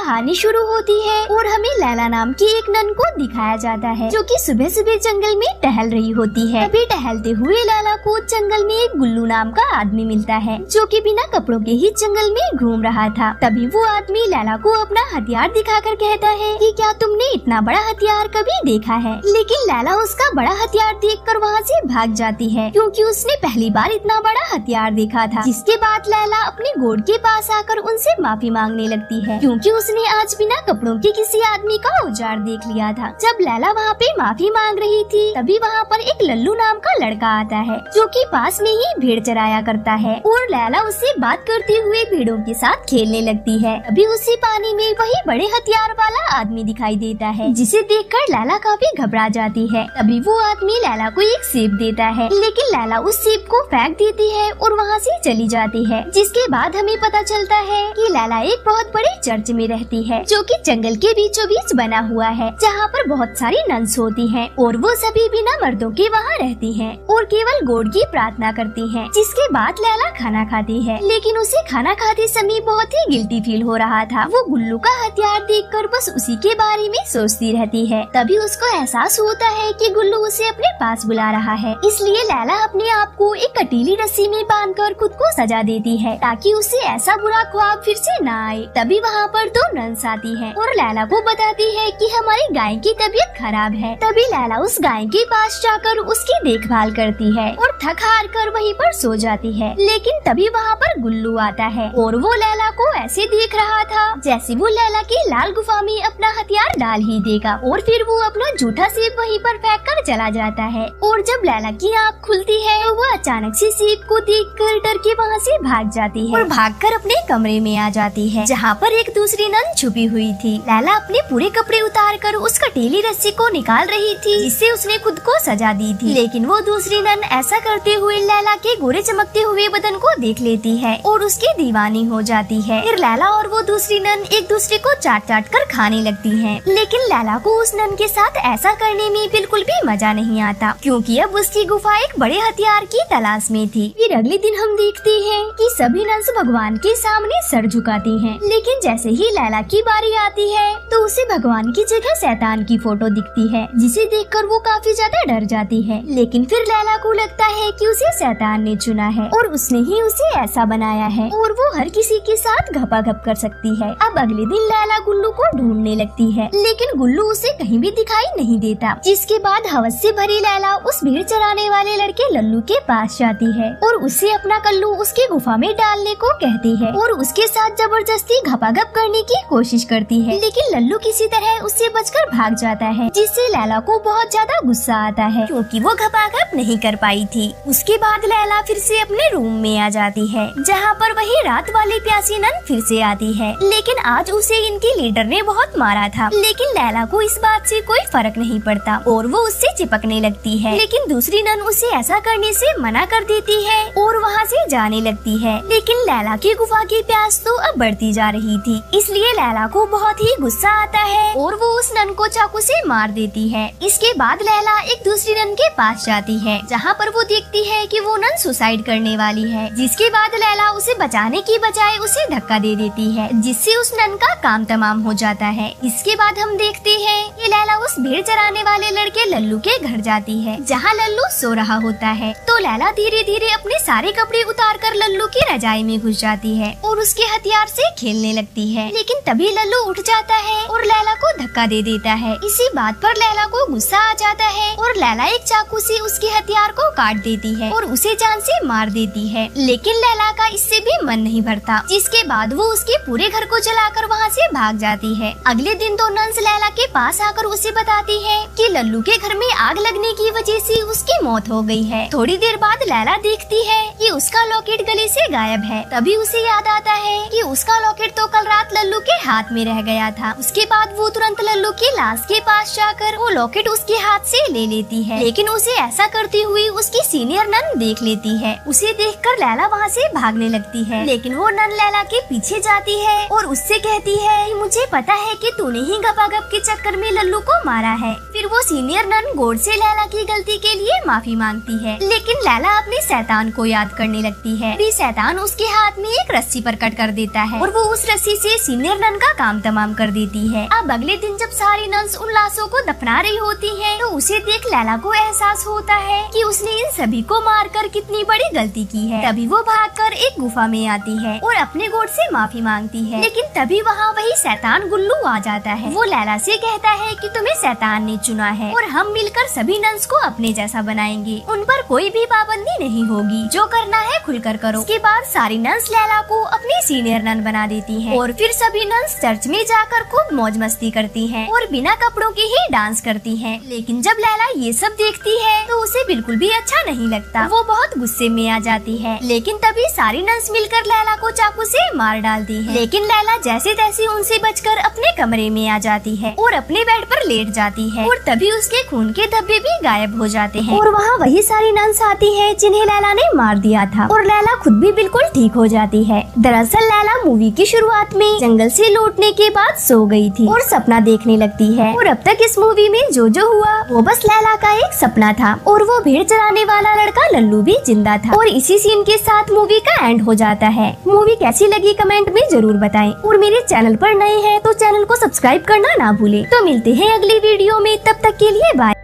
कहानी शुरू होती है और हमें लैला नाम की एक नन को दिखाया जाता है जो कि सुबह सुबह जंगल में टहल रही होती है। तभी टहलते हुए लैला को जंगल में एक गुल्लू नाम का आदमी मिलता है जो कि बिना कपड़ों के ही जंगल में घूम रहा था। तभी वो आदमी लैला को अपना हथियार दिखाकर कहता है कि क्या तुमने इतना बड़ा हथियार कभी देखा है। लेकिन लैला उसका बड़ा हथियार देखकर वहाँ से भाग जाती है क्योंकि उसने पहली बार इतना बड़ा हथियार देखा था। जिसके बाद लैला अपने गोड के पास आकर उनसे माफी मांगने लगती है क्योंकि उसने आज बिना कपड़ों के किसी आदमी का औजार देख लिया था। जब लैला वहाँ पे माफी मांग रही थी तभी वहाँ पर एक लल्लू नाम का लड़का आता है जो कि पास में ही भेड़ चराया करता है और लैला उससे बात करते हुए भेड़ों के साथ खेलने लगती है। अभी उसी पानी में वही बड़े हथियार वाला आदमी दिखाई देता है जिसे देखकर लैला काफी घबरा जाती है। तभी वो आदमी लैला को एक सेब देता है लेकिन लैला उस सेब को फेंक देती है और वहाँ से चली जाती है। जिसके बाद हमें पता चलता है कि लैला एक बहुत बड़े चर्च में रहती है जो कि जंगल के बीचों बीच बना हुआ है जहाँ पर बहुत सारी नन्स होती हैं और वो सभी बिना मर्दों के वहाँ रहती हैं और केवल गॉड की प्रार्थना करती हैं। जिसके बाद लैला खाना खाती है लेकिन उसे खाना खाते समय बहुत ही गिल्टी फील हो रहा था। वो गुल्लू का हथियार देखकर बस उसी के बारे में सोचती रहती है। तभी उसको एहसास होता है कि गुल्लू उसे अपने पास बुला रहा है। इसलिए लैला अपने आप को एक कटीली रस्सी में बांधकर खुद को सजा देती है ताकि उसे ऐसा बुरा ख्वाब फिर से न आए। तभी वहाँ पर दो नन्स आती है और लैला को बताती है कि हमारी गाय की तबीयत खराब है। तभी लैला उस गाय के पास जाकर उसकी देखभाल करती है और थक हार कर वहीं पर सो जाती है। लेकिन तभी वहाँ पर गुल्लू आता है और वो लैला को ऐसे देख रहा था जैसे वो लैला की लाल गुफा में अपना हथियार डाल ही देगा और फिर वो अपना जूठा सेब वहीं पर फेंक कर चला जाता है। और जब लैला की आँख खुलती है तो वो अचानक से सेब को देखकर डर के वहाँ से भाग जाती है और भागकर अपने कमरे में आ जाती है जहाँ पर एक दूसरी नन छुपी हुई थी। लैला अपने पूरे कपड़े उतार कर उस कटीली रस्सी को निकाल रही थी जिससे उसने खुद को सजा दी थी। लेकिन वो दूसरी नन ऐसा करते हुए लैला के गोरे चमकते हुए बदन को देख लेती है और उसकी दीवानी हो जाती है। फिर लैला और वो दूसरी नन एक दूसरे को चाट चाट कर खाने लगती हैं। लेकिन लैला को उस नन के साथ ऐसा करने में बिल्कुल भी मजा नहीं आता क्योंकि अब उसकी गुफा एक बड़े हथियार की तलाश में थी। फिर अगले दिन हम देखते हैं कि सभी नन्स भगवान के सामने सर झुकाती हैं। लेकिन जैसे ही लैला की बारी आती है तो उसे भगवान की जगह शैतान की फोटो दिखती है जिसे देखकर वो काफी ज्यादा डर जाती है। लेकिन फिर लैला को लगता है कि उसे शैतान ने चुना है और उसने ही उसे ऐसा बनाया है और वो हर किसी के साथ घपाघप कर सकती है। अब अगले दिन लैला गुल्लू को ढूंढने लगती है लेकिन गुल्लू उसे कहीं भी दिखाई नहीं देता। जिसके बाद हवस से भरी लैला उस भेड़ चराने वाले लड़के लल्लू के पास जाती है और उससे अपना कल्लू उसके गुफा में डालने को कहती है और उसके साथ जबरदस्ती घपाघप करने की कोशिश करती है। लेकिन लल्लू किसी तरह उससे बचकर भाग जाता है जिससे लैला को बहुत ज्यादा गुस्सा आता है क्योंकि वो घपाघप नहीं कर पाई थी। उसके बाद लैला फिर से अपने रूम में आ जाती है जहाँ पर वही रात वाली प्यासी नन फिर से आती है। लेकिन आज उसे इनकी लीडर ने बहुत मारा था लेकिन लैला को इस बात से कोई फर्क नहीं पड़ता और वो उससे चिपकने लगती है। लेकिन दूसरी नन उसे ऐसा करने से मना कर देती है और वहाँ से जाने लगती है। लेकिन लैला की गुफा की प्यास तो अब बढ़ती जा रही थी इसलिए लैला को बहुत ही गुस्सा आता है और वो उस नन को चाकू से मार देती है। इसके बाद लैला एक दूसरी नन के पास जाती है जहाँ पर वो देखती है कि वो नन सुसाइड करने वाली है। जिसके बाद लैला उसे बचाने की बजाय उसे धक्का दे देती है जिससे उस नन का काम तमाम हो जाता है। इसके बाद हम देखते हैं कि लैला उस भेड़ चराने वाले लड़के लल्लू के घर जाती है जहाँ लल्लू सो रहा होता है। तो लैला धीरे धीरे अपने सारे कपड़े उतार कर लल्लू की रजाई में घुस जाती है और उसके हथियार से खेलने लगती है। लेकिन तभी लल्लू उठ जाता है और लैला को धक्का दे देता है। इसी बात पर लैला को गुस्सा आ जाता है और लैला एक चाकू से उसके हथियार को काट देती है और उसे जान से मार देती है। लेकिन लैला का इससे भी मन नहीं भरता जिसके बाद वो उसके पूरे घर को जलाकर वहाँ से भाग जाती है। अगले दिन दो नन्स लैला के पास आकर उसे बताती है कि लल्लू के घर में आग लगने की वजह से उसकी मौत हो गई है। थोड़ी देर बाद लैला देखती है कि उसका लॉकेट गले से गायब है। तभी उसे याद आता है कि उसका लॉकेट तो कल रात लल्लू के हाथ में रह गया था। उसके बाद वो तुरंत लल्लू की लाश के पास जाकर वो लॉकेट उसके हाथ से ले लेती है। लेकिन उसे ऐसा करती हुई उसकी सीनियर नन देख लेती है। उसे देखकर लैला वहाँ से भागने लगती है लेकिन वो नन लैला के पीछे जाती है और उससे कहती है कि मुझे पता है कि तूने ही गपागप के चक्कर में लल्लू को मारा है। फिर वो सीनियर नन गॉड से लैला की गलती के लिए माफी मांगती है। लेकिन लैला अपने शैतान को याद करने लगती है। भी शैतान उसके हाथ में एक रस्सी पर कट कर देता है और वो उस रस्सी से सीनियर नन का काम तमाम कर देती है। अब अगले दिन जब सारी नन्स उन लाशों को दफना रही होती हैं, तो उसे देख लैला को एहसास होता है कि उसने इन सभी को मारकर कितनी बड़ी गलती की है। तभी वो भागकर एक गुफा में आती है और अपने गॉड से माफी मांगती है, लेकिन तभी वहाँ वही शैतान गुल्लू आ जाता है। वो लैला से कहता है कि तुम्हें शैतान ने चुना है और हम मिलकर सभी नन्स को अपने जैसा बनाएंगे। उन पर कोई भी पाबंदी नहीं होगी, जो करना है खुलकर करो। इसके बाद सारी नन्स लैला को अपनी सीनियर नन बना देती है और फिर सभी नन्स चर्च में जाकर खूब मौज मस्ती करती हैं और बिना कपड़ों के ही डांस करती हैं। लेकिन जब लैला ये सब देखती है तो उसे बिल्कुल भी अच्छा नहीं लगता। वो बहुत गुस्से में आ जाती है, लेकिन तभी सारी नन्स मिलकर लैला को चाकू से मार डालती है। लेकिन लैला जैसे तैसे उनसे बचकर अपने कमरे में आ जाती है और अपने बेड पर लेट जाती है और तभी उसके खून के धब्बे भी गायब हो जाते हैं और वहाँ वही सारी नन्स आती है जिन्हें लैला ने मार दिया था और लैला खुद भी बिल्कुल ठीक हो जाती है। दरअसल लैला मूवी की शुरुआत में जंगल से लौटने के बाद सो गई थी और सपना देखने लगती है और अब तक इस मूवी में जो हुआ वो बस लैला का एक सपना था और वो भेड़ चराने वाला लड़का लल्लू भी जिंदा था। और इसी सीन के साथ मूवी का एंड हो जाता है। मूवी कैसी लगी कमेंट में जरूर बताएं और मेरे चैनल पर नए हैं तो चैनल को सब्सक्राइब करना ना भूलें। तो मिलते हैं अगली वीडियो में, तब तक के लिए बाय।